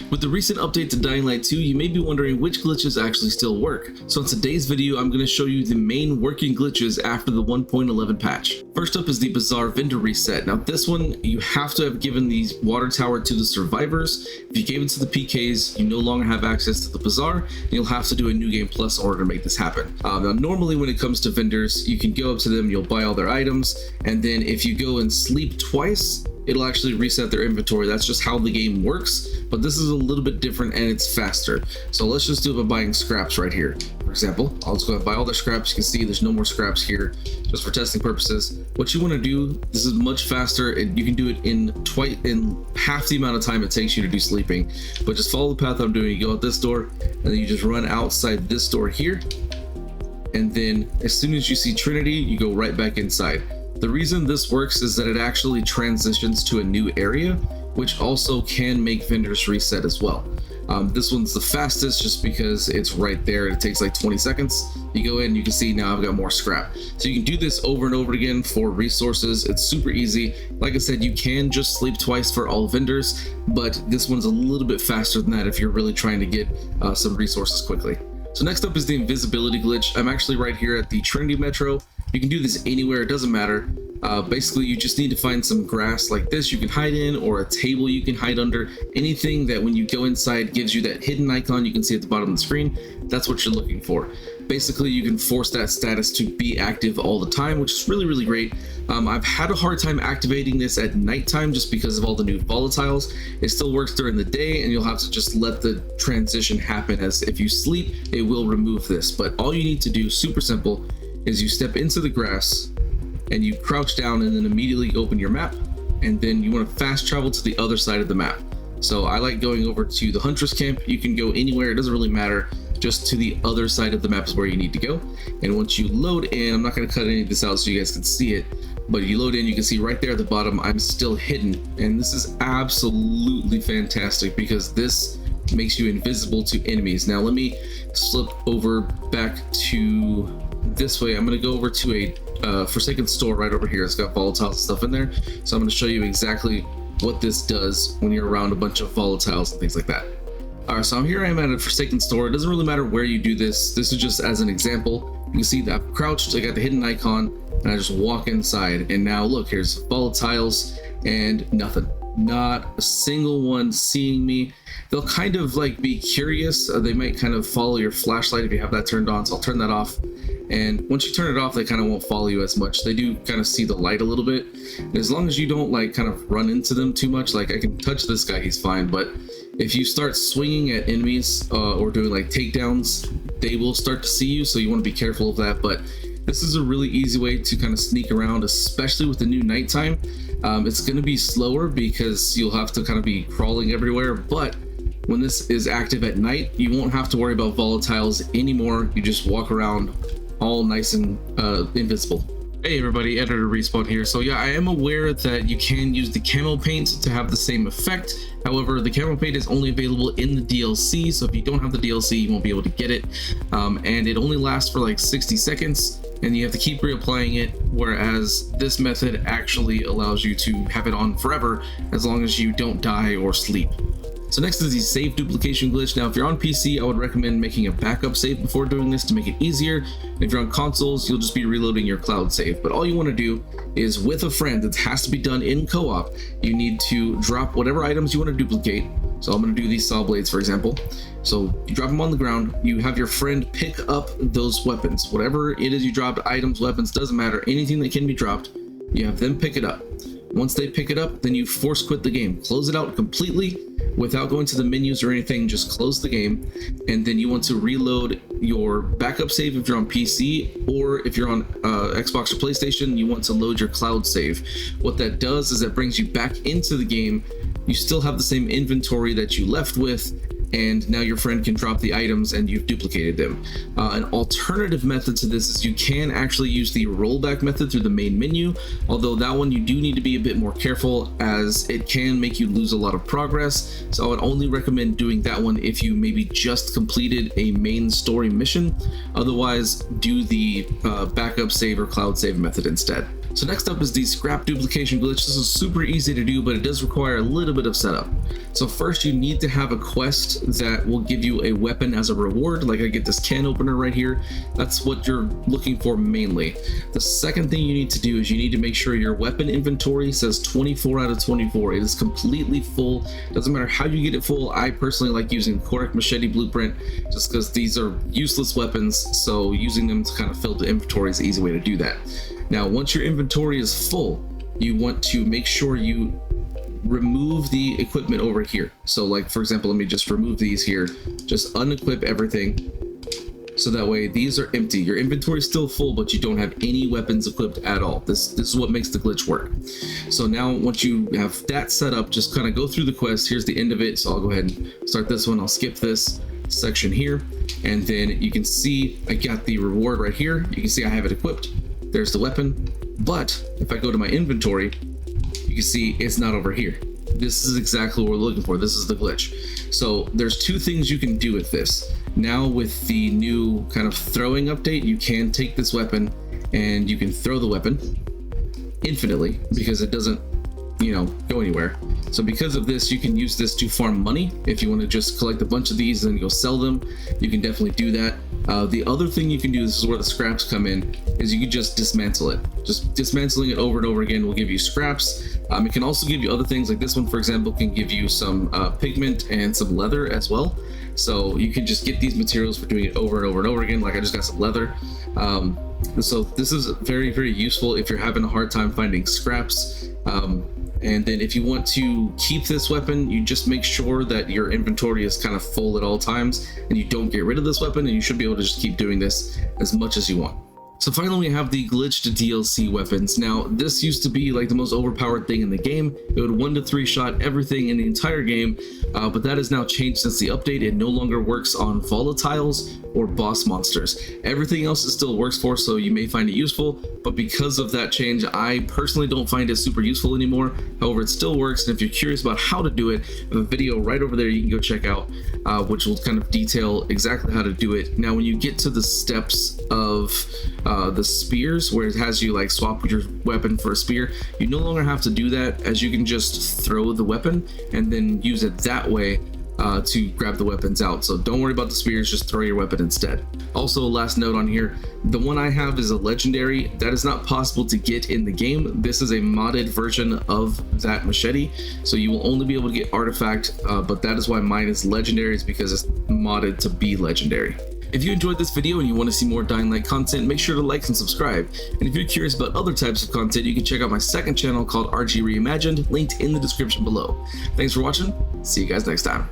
With the recent update to Dying Light 2, you may be wondering which glitches actually still work. So in today's video, I'm going to show you the main working glitches after the 1.11 patch. First up is the Bazaar vendor reset. Now this one, you have to have given the water tower to the survivors. If you gave it to the PKs, you no longer have access to the Bazaar, and you'll have to do a new game plus in order to make this happen. Now normally when it comes to vendors, you can go up to them, you'll buy all their items, and then if you go and sleep twice, it'll actually reset their inventory. That's just how the game works, but this is a little bit different and it's faster. So let's just do it by buying scraps right here. For example, I'll just go and buy all their scraps. You can see there's no more scraps here, just for testing purposes. What you want to do, this is much faster, and you can do it in half the amount of time it takes you to do sleeping. But just follow the path I'm doing. You go out this door, and then you just run outside this door here. And then as soon as you see Trinity, you go right back inside. The reason this works is that it actually transitions to a new area, which also can make vendors reset as well. This one's the fastest just because it's right there. It takes like 20 seconds. You go in, you can see now I've got more scrap. So you can do this over and over again for resources. It's super easy. Like I said, you can just sleep twice for all vendors, but this one's a little bit faster than that if you're really trying to get some resources quickly. So next up is the Invisibility Glitch. I'm actually right here at the Trinity Metro. You can do this anywhere, it doesn't matter. Basically, you just need to find some grass like this you can hide in, or a table you can hide under. Anything that when you go inside gives you that hidden icon you can see at the bottom of the screen. That's what you're looking for. Basically, you can force that status to be active all the time, which is really, really great. I've had a hard time activating this at nighttime just because of all the new volatiles. It still works during the day, and you'll have to just let the transition happen, as if you sleep, it will remove this. But all you need to do, super simple, is you step into the grass and you crouch down and then immediately open your map, and then you want to fast travel to the other side of the map. So I like going over to the Huntress camp. You can go anywhere, it doesn't really matter, just to the other side of the map is where you need to go. And once you load in, I'm not going to cut any of this out so you guys can see it, but you load in, you can see right there at the bottom I'm still hidden, and this is absolutely fantastic because this makes you invisible to enemies. Now let me slip over back to this way. I'm going to go over to a Forsaken store right over here. It's got volatiles and stuff in there, so I'm going to show you exactly what this does when you're around a bunch of volatiles and things like that. Alright, so here I am at a Forsaken store. It doesn't really matter where you do this. This is just as an example. You can see that I've crouched, I got the hidden icon, and I just walk inside, and now look, here's volatiles and nothing. Not a single one seeing me. They'll kind of like be curious. They might kind of follow your flashlight if you have that turned on, so I'll turn that off. And once you turn it off, they kind of won't follow you as much. They do kind of see the light a little bit. And as long as you don't like kind of run into them too much, like I can touch this guy, he's fine. But if you start swinging at enemies or doing like takedowns, they will start to see you. So you want to be careful of that. But this is a really easy way to kind of sneak around, especially with the new nighttime. It's going to be slower because you'll have to kind of be crawling everywhere. But when this is active at night, you won't have to worry about volatiles anymore. You just walk around all nice and invisible. Hey everybody, Editor Respawn here. So yeah, I am aware that you can use the camo paint to have the same effect. However, the camo paint is only available in the DLC, so if you don't have the DLC, you won't be able to get it. And it only lasts for like 60 seconds, and you have to keep reapplying it, whereas this method actually allows you to have it on forever as long as you don't die or sleep. So next is the save duplication glitch. Now if you're on PC, I would recommend making a backup save before doing this to make it easier. And if you're on consoles, you'll just be reloading your cloud save. But all you want to do is, with a friend, that has to be done in co-op, you need to drop whatever items you want to duplicate. So I'm going to do these saw blades, for example. So you drop them on the ground, you have your friend pick up those weapons. Whatever it is you dropped, items, weapons, doesn't matter, anything that can be dropped, you have them pick it up. Once they pick it up, then you force quit the game. Close it out completely without going to the menus or anything, just close the game. And then you want to reload your backup save if you're on PC, or if you're on Xbox or PlayStation, you want to load your cloud save. What that does is that brings you back into the game. You still have the same inventory that you left with, and now your friend can drop the items and you've duplicated them. An alternative method to this is you can actually use the rollback method through the main menu, although that one you do need to be a bit more careful as it can make you lose a lot of progress. So I would only recommend doing that one if you maybe just completed a main story mission. Otherwise, do the backup save or cloud save method instead. So next up is the scrap duplication glitch. This is super easy to do, but it does require a little bit of setup. So first you need to have a quest that will give you a weapon as a reward. Like I get this can opener right here. That's what you're looking for mainly. The second thing you need to do is you need to make sure your weapon inventory says 24 out of 24. It is completely full. Doesn't matter how you get it full. I personally like using Correct Machete Blueprint just because these are useless weapons. So using them to kind of fill the inventory is an easy way to do that. Now, once your inventory is full, you want to make sure you remove the equipment over here. So like, for example, let me just remove these here, just unequip everything. So that way these are empty. Your inventory is still full, but you don't have any weapons equipped at all. This is what makes the glitch work. So now once you have that set up, just kind of go through the quest. Here's the end of it. So I'll go ahead and start this one. I'll skip this section here. And then you can see I got the reward right here. You can see I have it equipped. There's the weapon. But if I go to my inventory, you can see it's not over here. This is exactly what we're looking for. This is the glitch. So there's two things you can do with this. Now with the new kind of throwing update, you can take this weapon and you can throw the weapon infinitely because it doesn't, go anywhere. So because of this, you can use this to farm money. If you want to just collect a bunch of these and go sell them, you can definitely do that. The other thing you can do, this is where the scraps come in, is you can just dismantle it. Just dismantling it over and over again will give you scraps. It can also give you other things, like this one, for example, can give you some pigment and some leather as well. So you can just get these materials for doing it over and over and over again. Like I just got some leather. So this is very, very useful if you're having a hard time finding scraps. And then if you want to keep this weapon, you just make sure that your inventory is kind of full at all times and you don't get rid of this weapon, and you should be able to just keep doing this as much as you want. So finally we have the glitched DLC weapons. Now this used to be like the most overpowered thing in the game. It would 1 to 3 shot everything in the entire game, but that has now changed since the update. It no longer works on volatiles or boss monsters. Everything else it still works for, so you may find it useful, but because of that change, I personally don't find it super useful anymore. However, it still works, and if you're curious about how to do it, I have a video right over there you can go check out, which will kind of detail exactly how to do it. Now when you get to the steps of the spears, where it has you like swap your weapon for a spear, you no longer have to do that, as you can just throw the weapon and then use it that way to grab the weapons out. So don't worry about the spears, just throw your weapon instead. Also, last note on here, the one I have is a legendary. That is not possible to get in the game. This is a modded version of that machete, so you will only be able to get artifact, but that is why mine is legendary, is because it's modded to be legendary. If you enjoyed this video and you want to see more Dying Light content, make sure to like and subscribe. And if you're curious about other types of content, you can check out my second channel called RG Reimagined, linked in the description below. Thanks for watching. See you guys next time.